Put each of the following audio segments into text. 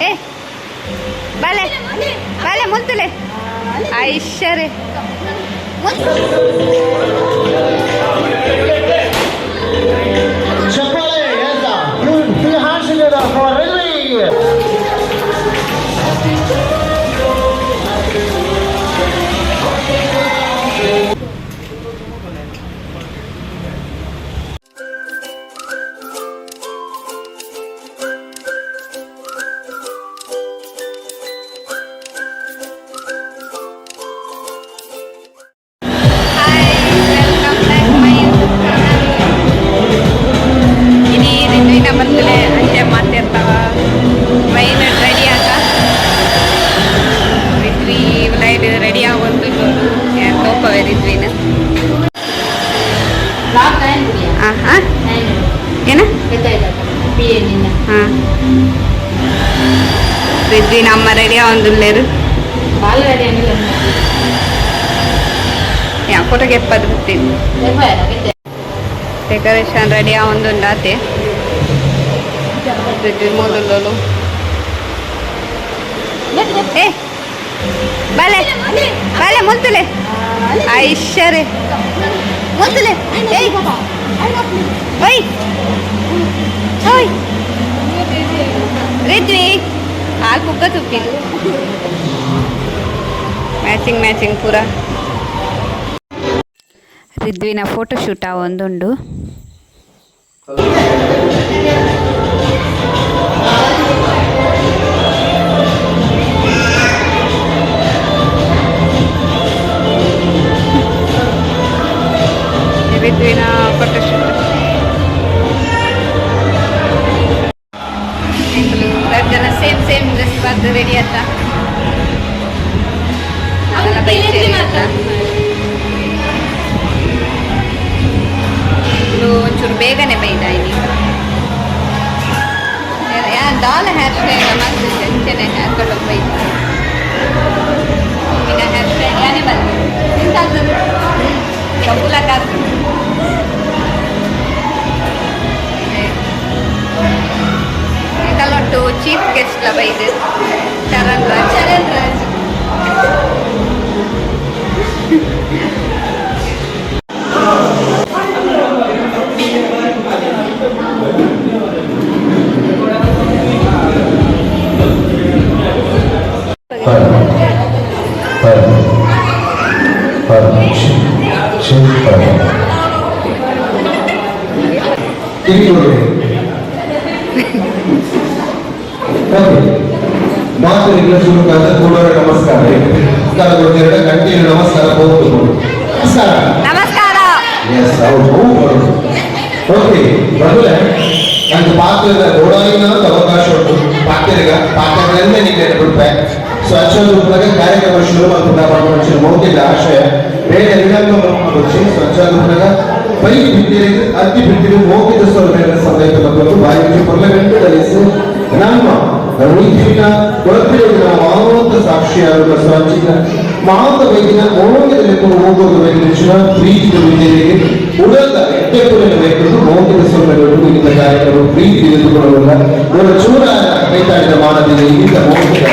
ಏ ಬಾಲೆ ಬಾಲೆ ಮುಂತಲೆ ಐಶ್ವರ್ಯ ಬಂದಲೆ ಅಂಚೆ ಮಾತಿರ್ತಾವ ಟ್ರೈನ್ ರೆಡಿ ಆಗ ರಿದ್ವಿ ಫ್ಲೈಟ್ ರೆಡಿ ಆಗೋದು ತೋಪವೆ ರಿದ್ವಿನ ಹಾಂ ಏನ ಹಾಂ ರಿದ್ವಿನ ಅಮ್ಮ ರೆಡಿ ಆಗೊಂದುಲ್ಲೇರು ಫೋಟೋಗೆ ಎಪ್ಪದು ಬಿಟ್ಟಿದ್ದು ಡೆಕೋರೇಷನ್ ರೆಡಿ ಆಗೊಂದುಂಡಾತೆ ಮೊದಲು ಏ ಬಾಲೆ ಬಾಲೆ ಮುಂತಲೆ ಐಶ್ವರ್ಯ ಮುಂತಲೆ ಓಯ್ ಓಯ್ ರಿದ್ವಿ ಹಾಲು ಕುಕ್ಕ ತುಪ್ಪಿದ್ದು ಮ್ಯಾಚಿಂಗ್ ಪೂರ ರಿದ್ವಿನ ಫೋಟೋಶೂಟ ಒಂದುಂಡು ರಿದ್ವಿನ ಫೋಟೋಶೂಟ್ ಜನ ಸೇಮ್ ಡ್ರೆಸ್ ಬರ್ದು ರೆಡಿ ಆತ ಅದೆಲ್ಲ ಒಂಚೂರು ಬೇಗನೆ ಬೈದ ಇಲ್ಲಿ ದಾಲ್ ಹೇರ್ ಸ್ಟೈಲ್ ಮತ್ತೆ ಟೆನ್ಷನ್ ಹೇರ್ ಕಟ್ ಬೈದ ಈಗ ಹೇರ್ ಸ್ಟೈಲ್ ಯಾನೇ ಬಂದು ಎಂತಾಗ್ತದೆ ಕಬ್ಬುಲಕ್ಕಾಗ್ತದೆ ಕಲ್ಲೊಟ್ಟು ಚೀಫ್ ಗೆಸ್ಟ್ ಬೈದು ಚರಣ್ ರಾಜ್ ಮಾತುಗಳ ಶುರುವಾದ ಕೂಡೋರ ನಮಸ್ಕಾರ ಕಂಟಿನ್ಯೂ ನಮಸ್ಕಾರ ಹೋಗ್ಬೋದು ನಮಸ್ಕಾರ ಎಸ್ ಹೌದು ಓಕೆ ಮೊದಲೇ ನಂಗೆ ಪಾತ್ರದ ಓಡಾಡಿನ ಅವಕಾಶ ಉಂಟು ಪಾತ್ರಗಳನ್ನೇ ನಿಮಗೆ ಬಿಡ್ಪೆ ಸೊ ಸ್ವಚ್ಛಂದ ಕಾರ್ಯಕ್ರಮ ಶುರು ಮಾಡ್ಕೊಂಡು ಮೌಲ್ಯದ ಆಶಯ ಬೇರೆ ವಿಳಂಬ వచ్చి ಸ್ವಚ್ಛಂದ ಪೈ ಬಿದ್ದಿರಿಗೆ ಅತಿ ಬಿದ್ದಿರು ಮೌಲ್ಯದ ಸ್ವರೂಪದ ಸಂದರ್ಭದಲ್ಲಿ ವಾಯುವ್ಯ ಪಾರ್ಲಿಮೆಂಟ್ ನಮ್ಮ ರೀತಿಯ ಕೊಳಪಿನ ಮಾನವ ಸಾಕ್ಷಿಯಾದ ಸ್ವಚ್ಛಿಕ ಮಾನವ ವೈದ್ಯನ ಮೌಲ್ಯದಲ್ಲಿ ಹೋಗೋದು ವೈದ್ಯ ಪ್ರೀತಿ ವಿದ್ಯೆಗೆ ಉಡದ ಎಟ್ಟೆಪುರಿನ ವೈದ್ಯರು ಮೌಲ್ಯದ ಸ್ವರೂಪಗಳು ಇಂಥ ಕಾರ್ಯಕ್ರಮ ಪ್ರೀತಿ ತಿಳಿದುಕೊಳ್ಳುವುದಿಲ್ಲ ಒಂದು ಚೂರ ಕೈತಾಡಿದ ಮಾನವಿದೆ ಇಂಥ ಮೌಲ್ಯದ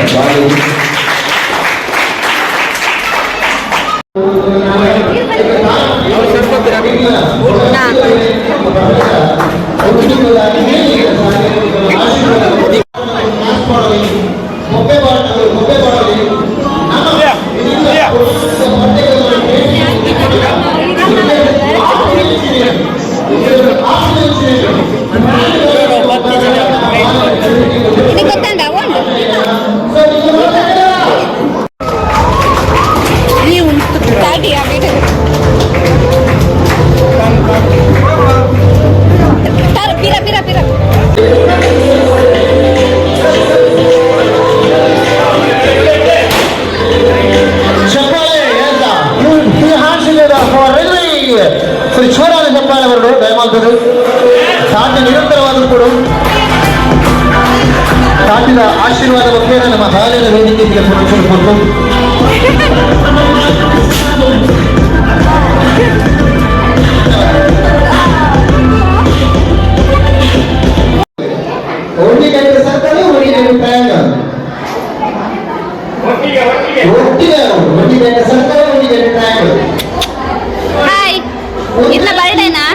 ಬಾಳಿ ಆಶೀರ್ವಾದ ಮುಖೇನ ನಮ್ಮ ಹಾಲಿನ ವೇದಿಕೆಗೆ ಪುರಸ್ಕರಿಸಬಹುದು. ಓಡಿ ಕೈಗೆ ಸರ್ಕಲ್ ಓಡಿ ಕೈಗೆ ಟ್ರಯಾಂಗಲ್ ಒಟ್ಟಿಗೆ ಒಂದು ಗಂಟೆ ಸರ್ಕಾರ ಒಂದು ಗಂಟೆ ಟ್ರಯಾಂಗಲ್ ಹಾಯ್ ಇನ್ನ ಬರ್ಡೇನಾ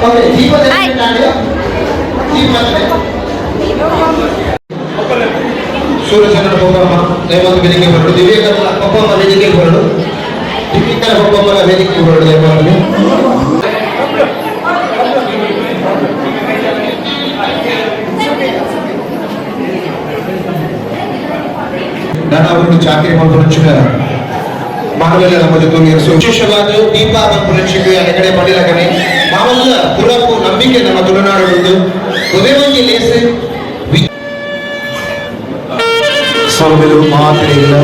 ಓಕೆ ದೀಪದ ಹಾಯ್. ಸೂರ್ಯಚಂದ್ರ ಪೊಪ್ಪಮ್ಮ ದಯಮಾಡಿ ವೇದಿಕೆ ಹೊರಡು ದಿವ್ಯಕರ ಪೊಪ್ಪಮ್ಮ ವೇದಿಕೆ ಹೊರಡು ದಿವ್ಯಕರ ಪೊಪ್ಪಮ್ಮನ ವೇದಿಕೆ ಹೊರಡು ದಯಮಾಡಿ ನಾನು ಅವರನ್ನು ಚಾಕರಿ ಮಾಡ್ಕೊಂಡು ಮಾಮೂಲಿ ನಮ್ಮ ಜೊತೆ ಇರಿಸು ವಿಶೇಷವಾದ ದೀಪ ಪರೀಕ್ಷೆಗೆ ಕಡೆ ಮಾಡಿಲ್ಲ ಕಣೆ ಮಾಮಲ್ಲ ಪುರಪ್ಪು ನಂಬಿಕೆ ನಮ್ಮ ತುಳುನಾಡು ಉದಯವಂತಿ ಲೇಸೆ ಸೌಮ್ಯರು ಮಾತ್ರೆಯಿಲ್ಲ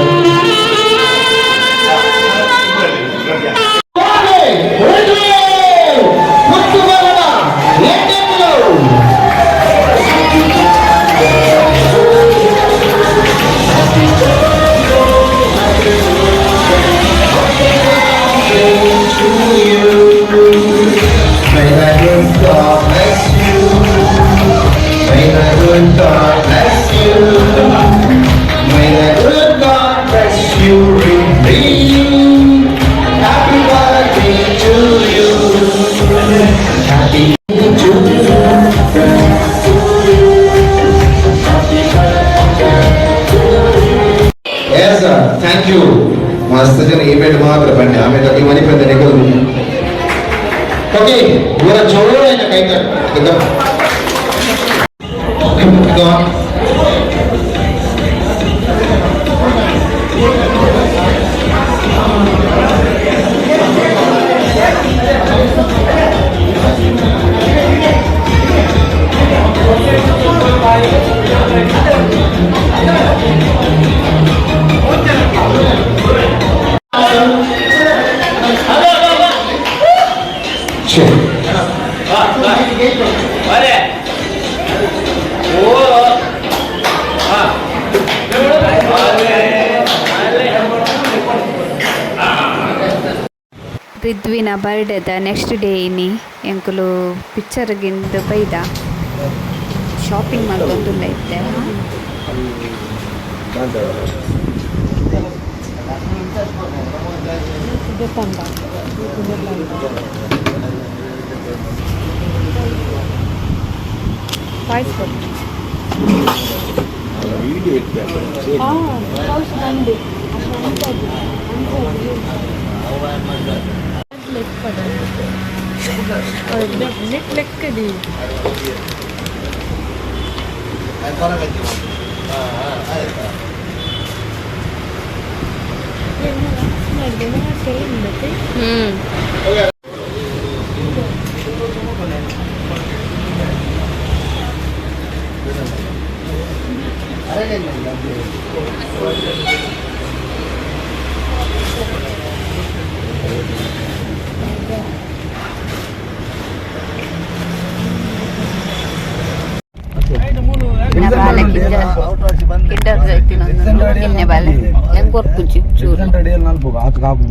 ಥ್ಯಾಂಕ್ ಯು ಮಸ್ತ್ ಜನ ಇವೆಂಟ್ ಮಾತ್ರ ಬನ್ನಿ ಆಮೇಲೆ ಈ ಮನೆ ಬಂದ ನೆಗದು ಓಕೆ ಇವರ ಜೋಳ ಕೈ ತಟ್ಟ ರಿದ್ವಿನ ಬರ್ಡೇದ ನೆಕ್ಸ್ಟ್ ಡೇ ಇನಿ ಎಂಕುಲು ಪಿಕ್ಚರ್ಗಿಂದು ಬೈದ ಶಾಪಿಂಗ್ ಮಾಡ್ಕೊಂಡುಲ್ಲ ಇದ್ದೆ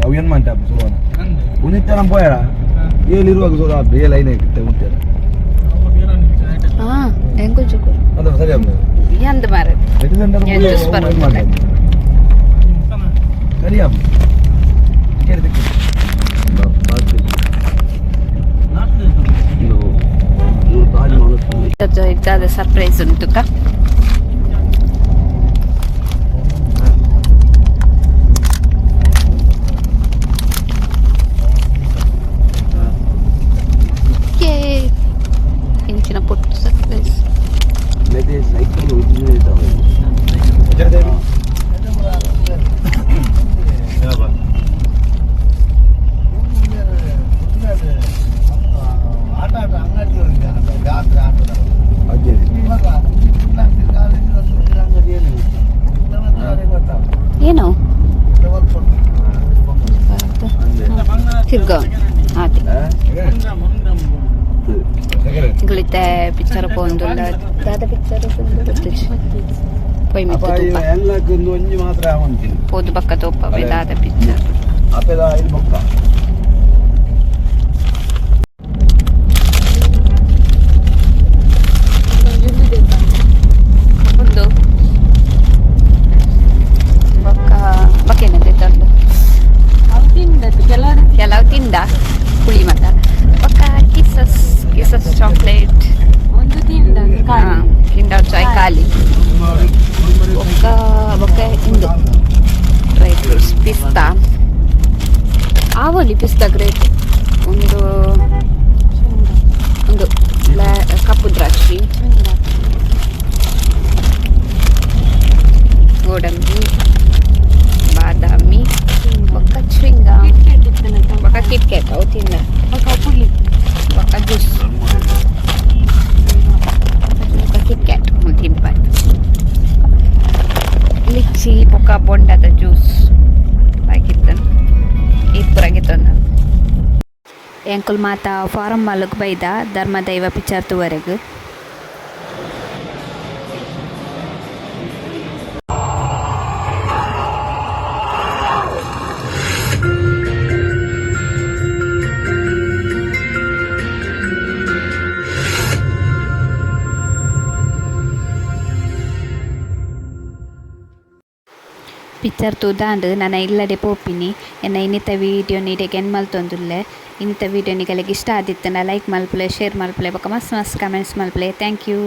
ಅವು ಏನ್ ಮಾಡ್ತಾ ಸುಲಭ ಉನಿತ ನಮ್ಮ ಪೋಯಾಡ ಏಳಿರುವಾಗ ಸುಲಭ ಬೇರೆ ಲೈನ್ ಆಗಿತ್ತೆ ಉಂಟಲ್ಲ ಅದು ಸರಿ ಎಂತ ಮಾರ ಸರಿ ಇದ್ದಾದ ಸರ್ಪ್ರೈಸ್ ಉಂಟು ಇಂಚಿನ ಪುಟ್ಟು ಸರ್ಪ್ರೈಸ್ ಏನು ತಿರ್ಗ ಗಳಿತೆ ಪಿಕ್ಚರ್ ಪೋಂದುಲ್ಲ ದಾದ ಪಿಕ್ಚರ್ ಪೊಯ್ ಒಂಜಿ ಮಾತ್ರ ಪೋದು ಬಕ್ಕ ತೋಪವೆ ದಾದ ಪಿಕ್ಚರ್ ಒಂದು ಬೊಂಡದ ಜ್ಯೂಸ್ ಆಗಿತ್ತನು ಇಪ್ಪರಾಗಿತ್ತೊಂದು ಎಂಕುಲ್ ಮಾತ ಫಾರಂ ಮಾಲ್ಗೆ ಬೈದ ಧರ್ಮದೈವ ಪಿಕ್ಚರ್ ತೂವರೆಗೆ ಪಿಕ್ಚರ್ ತೂದಾಂಡು ನನ್ನ ಇಲ್ಲಡೆ ಪೋಪಿನಿ ಎನ್ನ ಇನ್ನಿತ ವೀಡಿಯೋ ನೀಡಿಗೆ ಏನು ಮಲ್ತೊಂದುಲ್ಲೆ ಇನ್ನಿತ ವೀಡಿಯೋ ನಿಗಳಿಗೆ ಇಷ್ಟ ಆದಿತ್ತು ಲೈಕ್ ಮಲ್ಪಲೆ ಶೇರ್ ಮಲ್ಪಲೆ ಬೊಕ ಮಸ್ತ್ ಮಸ್ತ್ ಕಮೆಂಟ್ಸ್ ಮಲ್ಪಲೆ ಥ್ಯಾಂಕ್ ಯು.